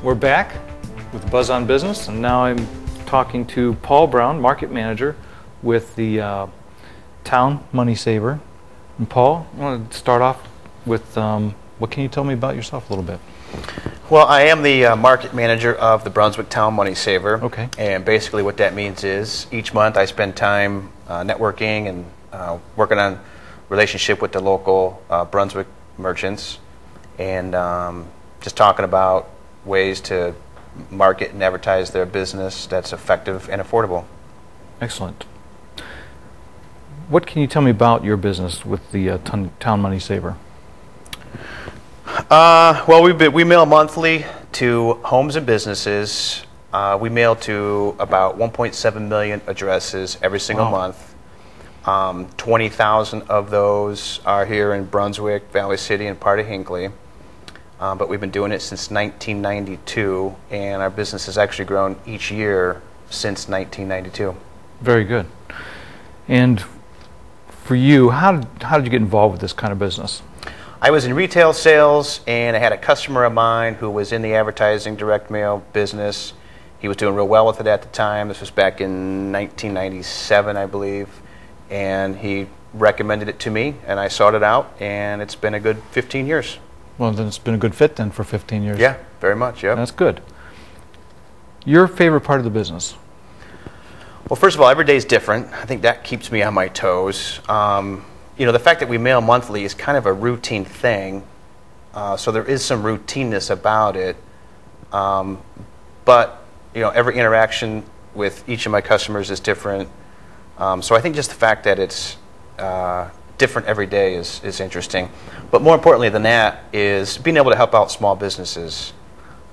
We're back with Buzz on Business, and now I'm talking to Paul Brown, Market Manager with the Town Money Saver. And Paul, I want to start off with what can you tell me about yourself a little bit? Well, I am the Market Manager of the Brunswick Town Money Saver. Okay. And basically what that means is each month I spend time networking and working on relationship with the local Brunswick merchants and just talking about ways to market and advertise their business that's effective and affordable. Excellent. What can you tell me about your business with the Town Money Saver? Well, we mail monthly to homes and businesses. We mail to about 1.7 million addresses every single month. 20,000 of those are here in Brunswick, Valley City, and part of Hinckley. But we've been doing it since 1992, and our business has actually grown each year since 1992. Very good. And for you, how did you get involved with this kind of business? I was in retail sales, and I had a customer of mine who was in the advertising direct mail business. He was doing real well with it at the time. This was back in 1997, I believe, and he recommended it to me, and I sought it out, and it's been a good 15 years. Well, then it's been a good fit then for 15 years. Yeah, very much, yeah. That's good. Your favorite part of the business? Well, first of all, every day is different. I think that keeps me on my toes. You know, the fact that we mail monthly is kind of a routine thing, so there is some routineness about it. But, you know, every interaction with each of my customers is different. So I think just the fact that it's different every day is interesting. But more importantly than that is being able to help out small businesses.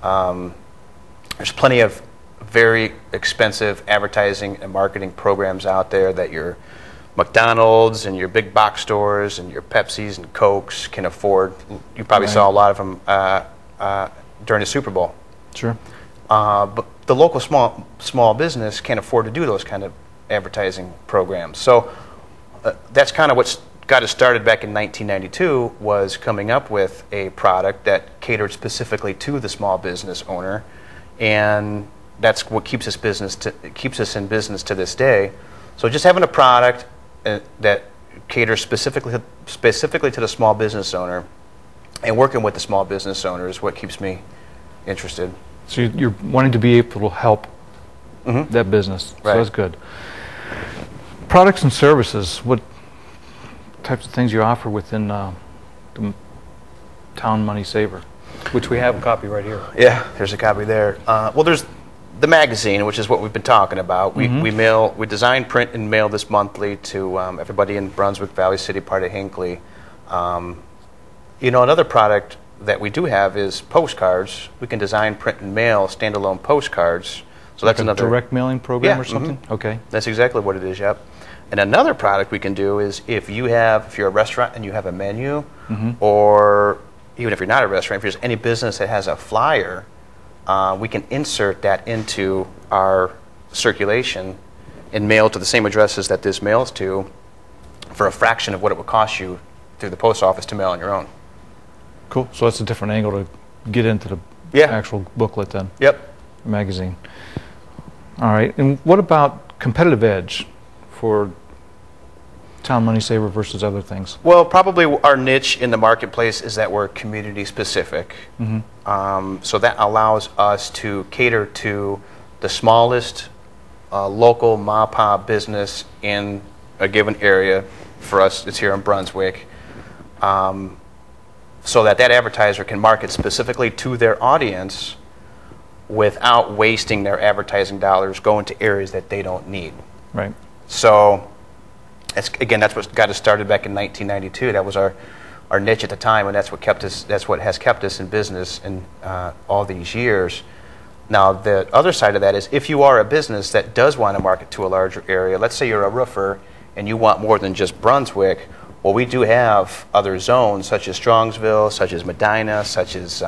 There's plenty of very expensive advertising and marketing programs out there that your McDonald's and your big box stores and your Pepsis and Cokes can afford. You probably saw a lot of them during the Super Bowl. Sure. But the local small business can't afford to do those kind of advertising programs. So that's kind of what's got us started back in 1992, was coming up with a product that catered specifically to the small business owner, and that's what keeps us in business to this day. So just having a product that caters specifically to the small business owner, and working with the small business owner is what keeps me interested. So you're wanting to be able to help that business. Right. So that's good. Products and services, what types of things you offer within the Town Money Saver, which we have a copy right here. Yeah, there's a copy there. Well, there's the magazine, which is what we've been talking about. We design, print, and mail this monthly to everybody in Brunswick, Valley City, part of Hinckley. You know, another product that we do have is postcards. We can design, print, and mail standalone postcards. So like that's another direct mailing program or something? Okay. That's exactly what it is, yep. And another product we can do is if you're a restaurant and you have a menu, or even if you're not a restaurant, if there's any business that has a flyer, we can insert that into our circulation and mail to the same addresses that this mails to for a fraction of what it would cost you through the post office to mail on your own. Cool. So that's a different angle to get into the actual booklet then. Yep. Magazine. All right. And what about competitive edge for Town Money Saver versus other things? Well, probably our niche in the marketplace is that we're community specific. So that allows us to cater to the smallest local mom-and-pop business in a given area. For us, it's here in Brunswick. So that advertiser can market specifically to their audience without wasting their advertising dollars going to areas that they don't need. Right. So, that's what got us started back in 1992. That was our niche at the time, and that's what has kept us in business in all these years. Now, the other side of that is if you are a business that does want to market to a larger area, let's say you're a roofer and you want more than just Brunswick, well, we do have other zones such as Strongsville, such as Medina, such as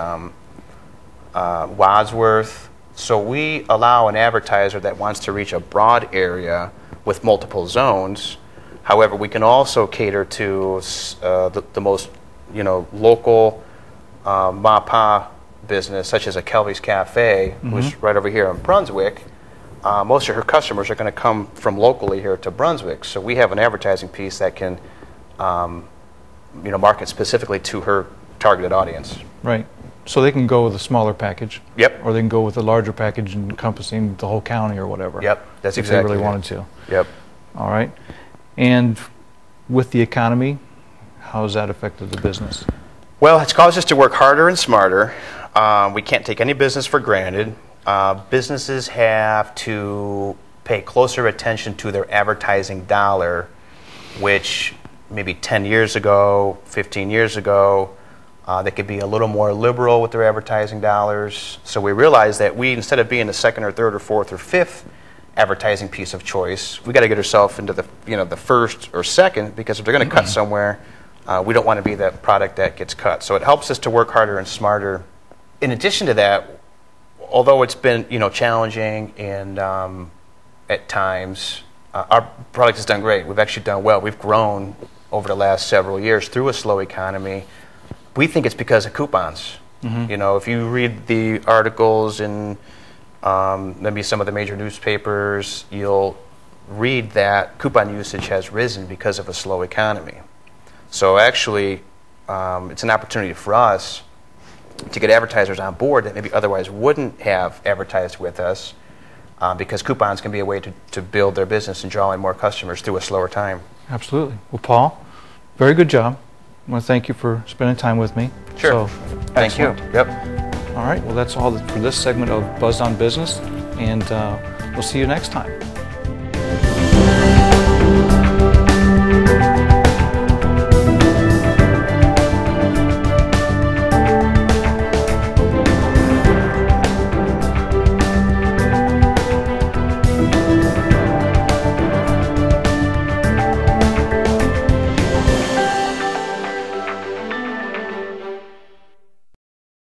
Wadsworth. So we allow an advertiser that wants to reach a broad area with multiple zones. However, we can also cater to the most local MAPA business, such as a Kelby's Cafe, who's right over here in Brunswick, most of her customers are going to come from locally here to Brunswick. So we have an advertising piece that can, market specifically to her targeted audience. Right. So they can go with a smaller package. Yep. Or they can go with a larger package encompassing the whole county or whatever. Yep. That's if exactly they really it. wanted to. Yep. All right. And with the economy, how has that affected the business? Well, it's caused us to work harder and smarter. We can't take any business for granted. Businesses have to pay closer attention to their advertising dollar, which maybe 10 years ago, 15 years ago, they could be a little more liberal with their advertising dollars. So we realized that instead of being the second or third or fourth or fifth advertising piece of choice, we got to get ourselves into the first or second, because if they're going to cut somewhere, we don't want to be that product that gets cut. So it helps us to work harder and smarter. In addition to that, although it's been challenging and at times, our product has done great. We've actually done well. We've grown over the last several years through a slow economy. We think it's because of coupons. If you read the articles in maybe some of the major newspapers, you'll read that coupon usage has risen because of a slow economy. So actually, it's an opportunity for us to get advertisers on board that maybe otherwise wouldn't have advertised with us, because coupons can be a way to build their business and draw in more customers through a slower time. Absolutely. Well, Paul, very good job. I want to thank you for spending time with me. Sure. So, Thank you. excellent. Yep. All right. Well, that's all for this segment of Buzz on Business, and we'll see you next time.